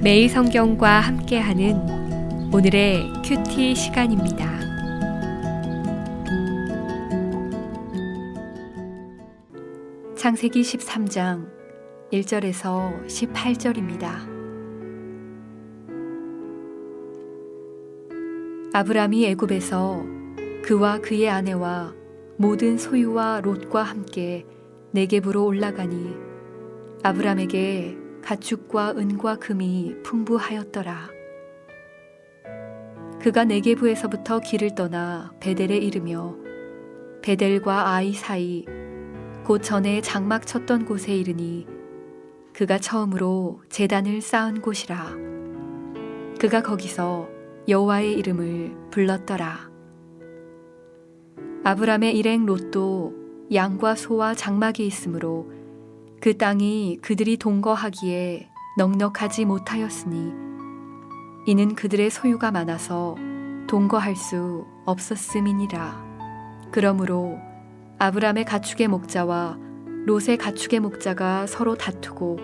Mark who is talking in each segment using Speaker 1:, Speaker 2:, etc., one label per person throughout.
Speaker 1: 매일 성경과 함께하는 오늘의 큐티 시간입니다. 창세기 13장 1절에서 18절입니다. 아브람이 애굽에서 그와 그의 아내와 모든 소유와 롯과 함께 네겝으로 올라가니 아브람에게 가축과 은과 금이 풍부하였더라. 그가 네겝에서부터 길을 떠나 베델에 이르며 베델과 아이 사이 곧 전에 장막 쳤던 곳에 이르니 그가 처음으로 제단을 쌓은 곳이라. 그가 거기서 여호와의 이름을 불렀더라. 아브람의 일행 롯도 양과 소와 장막이 있으므로 그 땅이 그들이 동거하기에 넉넉하지 못하였으니 이는 그들의 소유가 많아서 동거할 수 없었음이니라. 그러므로 아브람의 가축의 목자와 롯의 가축의 목자가 서로 다투고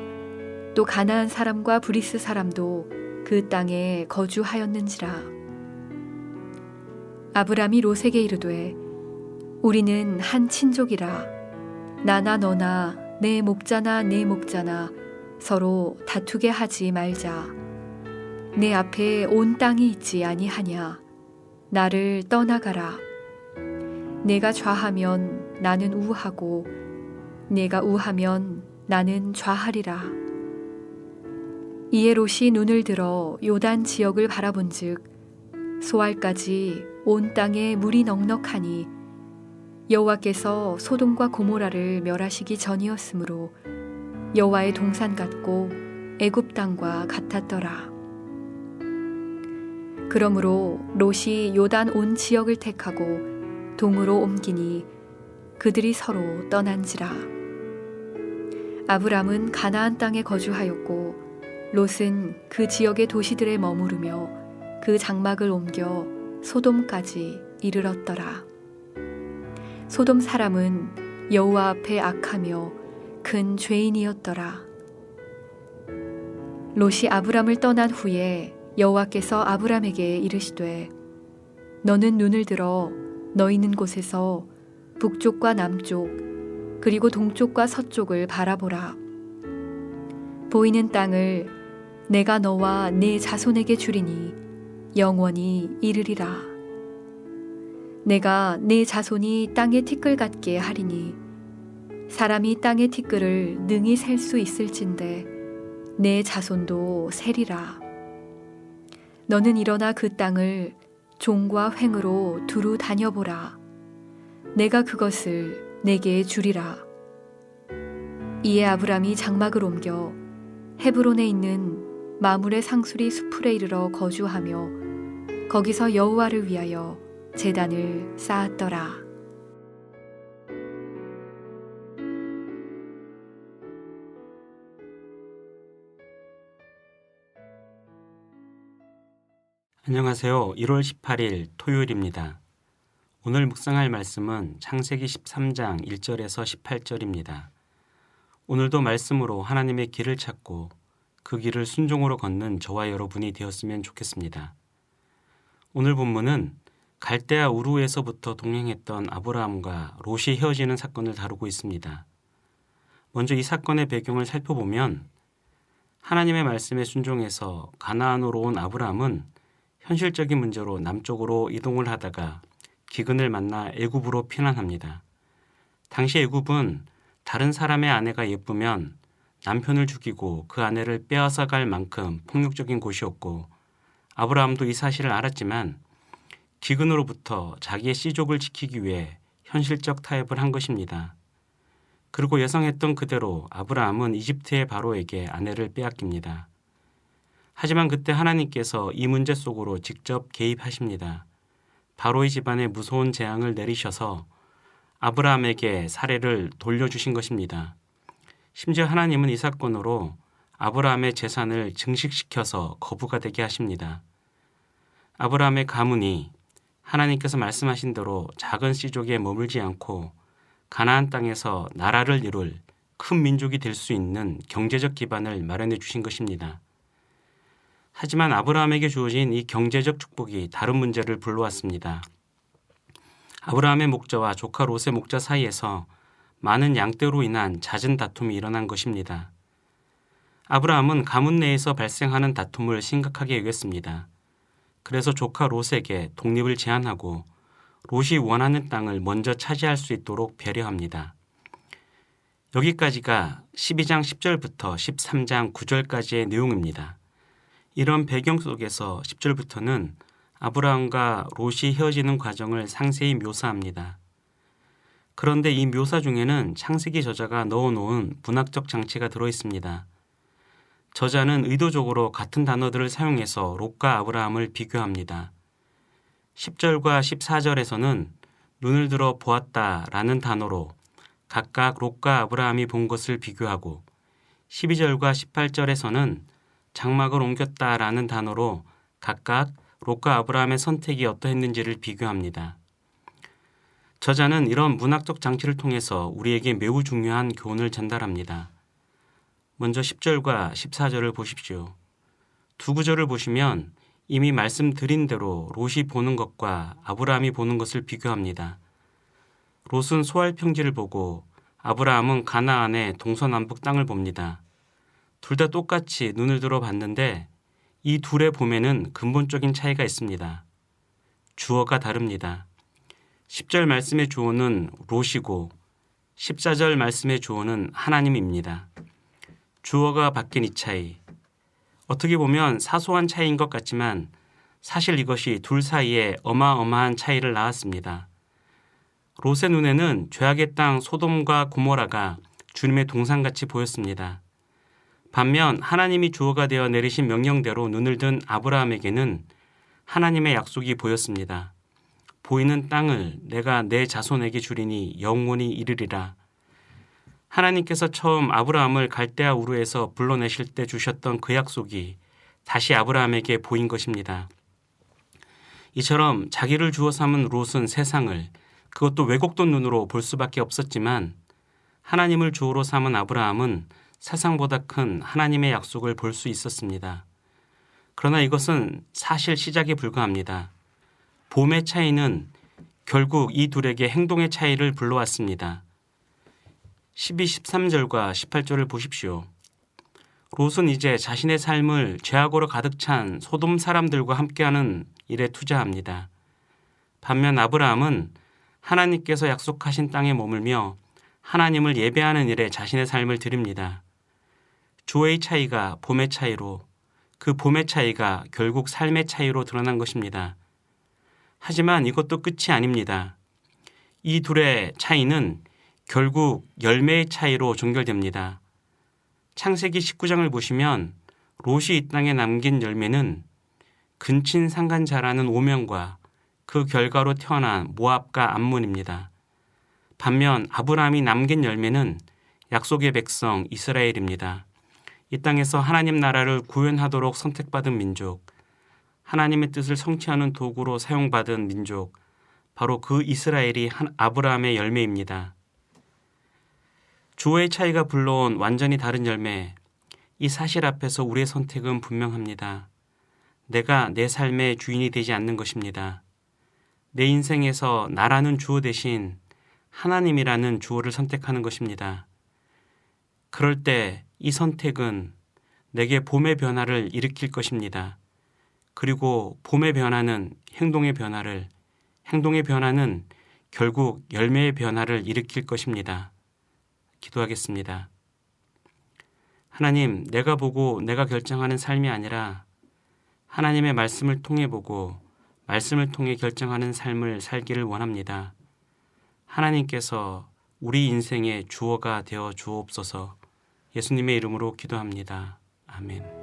Speaker 1: 또 가나안 사람과 브리스 사람도 그 땅에 거주하였는지라. 아브람이 롯에게 이르되 우리는 한 친족이라. 나나 너나 내 목자나 내 목자나 서로 다투게 하지 말자. 내 앞에 온 땅이 있지 아니하냐. 나를 떠나가라. 내가 좌하면 나는 우하고 내가 우하면 나는 좌하리라. 이에 롯이 눈을 들어 요단 지역을 바라본즉 소알까지 온 땅에 물이 넉넉하니 여호와께서 소돔과 고모라를 멸하시기 전이었으므로 여호와의 동산 같고 애굽 땅과 같았더라. 그러므로 롯이 요단 온 지역을 택하고 동으로 옮기니 그들이 서로 떠난지라. 아브람은 가나안 땅에 거주하였고 롯은 그 지역의 도시들에 머무르며 그 장막을 옮겨 소돔까지 이르렀더라. 소돔 사람은 여호와 앞에 악하며 큰 죄인이었더라. 롯이 아브람을 떠난 후에 여호와께서 아브람에게 이르시되 너는 눈을 들어 너 있는 곳에서 북쪽과 남쪽 그리고 동쪽과 서쪽을 바라보라. 보이는 땅을 내가 너와 네 자손에게 주리니 영원히 이르리라. 내가 네 자손이 땅의 티끌 같게 하리니 사람이 땅의 티끌을 능히 셀 수 있을진데 내 자손도 세리라. 너는 일어나 그 땅을 종과 횡으로 두루 다녀보라. 내가 그것을 내게 주리라. 이에 아브람이 장막을 옮겨 헤브론에 있는 마므레 상수리 수풀에 이르러 거주하며 거기서 여호와를 위하여 제단을 쌓았더라.
Speaker 2: 안녕하세요. 1월 18일 토요일입니다. 오늘 묵상할 말씀은 창세기 13장 1절에서 18절입니다. 오늘도 말씀으로 하나님의 길을 찾고 그 길을 순종으로 걷는 저와 여러분이 되었으면 좋겠습니다. 오늘 본문은 갈대아 우르에서부터 동행했던 아브라함과 롯이 헤어지는 사건을 다루고 있습니다. 먼저 이 사건의 배경을 살펴보면 하나님의 말씀에 순종해서 가나안으로 온 아브라함은 현실적인 문제로 남쪽으로 이동을 하다가 기근을 만나 애굽으로 피난합니다. 당시 애굽은 다른 사람의 아내가 예쁘면 남편을 죽이고 그 아내를 빼앗아갈 만큼 폭력적인 곳이었고 아브라함도 이 사실을 알았지만 기근으로부터 자기의 씨족을 지키기 위해 현실적 타협을 한 것입니다. 그리고 예상했던 그대로 아브라함은 이집트의 바로에게 아내를 빼앗깁니다. 하지만 그때 하나님께서 이 문제 속으로 직접 개입하십니다. 바로의 집안에 무서운 재앙을 내리셔서 아브라함에게 사례를 돌려주신 것입니다. 심지어 하나님은 이 사건으로 아브라함의 재산을 증식시켜서 거부가 되게 하십니다. 아브라함의 가문이 하나님께서 말씀하신 대로 작은 씨족에 머물지 않고 가나안 땅에서 나라를 이룰 큰 민족이 될 수 있는 경제적 기반을 마련해 주신 것입니다. 하지만 아브라함에게 주어진 이 경제적 축복이 다른 문제를 불러왔습니다. 아브라함의 목자와 조카 롯의 목자 사이에서 많은 양떼로 인한 잦은 다툼이 일어난 것입니다. 아브라함은 가문 내에서 발생하는 다툼을 심각하게 여겼습니다. 그래서 조카 롯에게 독립을 제안하고 롯이 원하는 땅을 먼저 차지할 수 있도록 배려합니다. 여기까지가 12장 10절부터 13장 9절까지의 내용입니다. 이런 배경 속에서 10절부터는 아브라함과 롯이 헤어지는 과정을 상세히 묘사합니다. 그런데 이 묘사 중에는 창세기 저자가 넣어놓은 문학적 장치가 들어있습니다. 저자는 의도적으로 같은 단어들을 사용해서 롯과 아브라함을 비교합니다. 10절과 14절에서는 눈을 들어 보았다라는 단어로 각각 롯과 아브라함이 본 것을 비교하고 12절과 18절에서는 장막을 옮겼다라는 단어로 각각 롯과 아브라함의 선택이 어떠했는지를 비교합니다. 저자는 이런 문학적 장치를 통해서 우리에게 매우 중요한 교훈을 전달합니다. 먼저 10절과 14절을 보십시오. 두 구절을 보시면 이미 말씀드린 대로 롯이 보는 것과 아브라함이 보는 것을 비교합니다. 롯은 소알 평지를 보고 아브라함은 가나안의 동서남북 땅을 봅니다. 둘 다 똑같이 눈을 들어 봤는데 이 둘의 봄에는 근본적인 차이가 있습니다. 주어가 다릅니다. 10절 말씀의 주어는 롯이고 14절 말씀의 주어는 하나님입니다. 주어가 바뀐 이 차이. 어떻게 보면 사소한 차이인 것 같지만 사실 이것이 둘 사이에 어마어마한 차이를 낳았습니다. 롯의 눈에는 죄악의 땅 소돔과 고모라가 주님의 동상같이 보였습니다. 반면 하나님이 주어가 되어 내리신 명령대로 눈을 든 아브라함에게는 하나님의 약속이 보였습니다. 보이는 땅을 내가 내 자손에게 주리니 영원히 이르리라. 하나님께서 처음 아브라함을 갈대아 우르에서 불러내실 때 주셨던 그 약속이 다시 아브라함에게 보인 것입니다. 이처럼 자기를 주어 삼은 롯은 세상을, 그것도 왜곡된 눈으로 볼 수밖에 없었지만 하나님을 주어로 삼은 아브라함은 세상보다 큰 하나님의 약속을 볼 수 있었습니다. 그러나 이것은 사실 시작에 불과합니다. 봄의 차이는 결국 이 둘에게 행동의 차이를 불러왔습니다. 12, 13절과 18절을 보십시오. 롯은 이제 자신의 삶을 죄악으로 가득 찬 소돔 사람들과 함께하는 일에 투자합니다. 반면 아브라함은 하나님께서 약속하신 땅에 머물며 하나님을 예배하는 일에 자신의 삶을 드립니다. 주어의 차이가 봄의 차이로, 그 봄의 차이가 결국 삶의 차이로 드러난 것입니다. 하지만 이것도 끝이 아닙니다. 이 둘의 차이는 결국 열매의 차이로 종결됩니다. 창세기 19장을 보시면 롯이 이 땅에 남긴 열매는 근친상간자라는 오명과 그 결과로 태어난 모압과 암몬입니다. 반면 아브라함이 남긴 열매는 약속의 백성 이스라엘입니다. 이 땅에서 하나님 나라를 구현하도록 선택받은 민족, 하나님의 뜻을 성취하는 도구로 사용받은 민족, 바로 그 이스라엘이 아브라함의 열매입니다. 주어의 차이가 불러온 완전히 다른 열매, 이 사실 앞에서 우리의 선택은 분명합니다. 내가 내 삶의 주인이 되지 않는 것입니다. 내 인생에서 나라는 주어 대신 하나님이라는 주어를 선택하는 것입니다. 그럴 때 이 선택은 내게 봄의 변화를 일으킬 것입니다. 그리고 봄의 변화는 행동의 변화를, 행동의 변화는 결국 열매의 변화를 일으킬 것입니다. 기도하겠습니다. 하나님, 내가 보고 내가 결정하는 삶이 아니라 하나님의 말씀을 통해 보고 말씀을 통해 결정하는 삶을 살기를 원합니다. 하나님께서 우리 인생의 주어가 되어 주옵소서. 예수님의 이름으로 기도합니다. 아멘.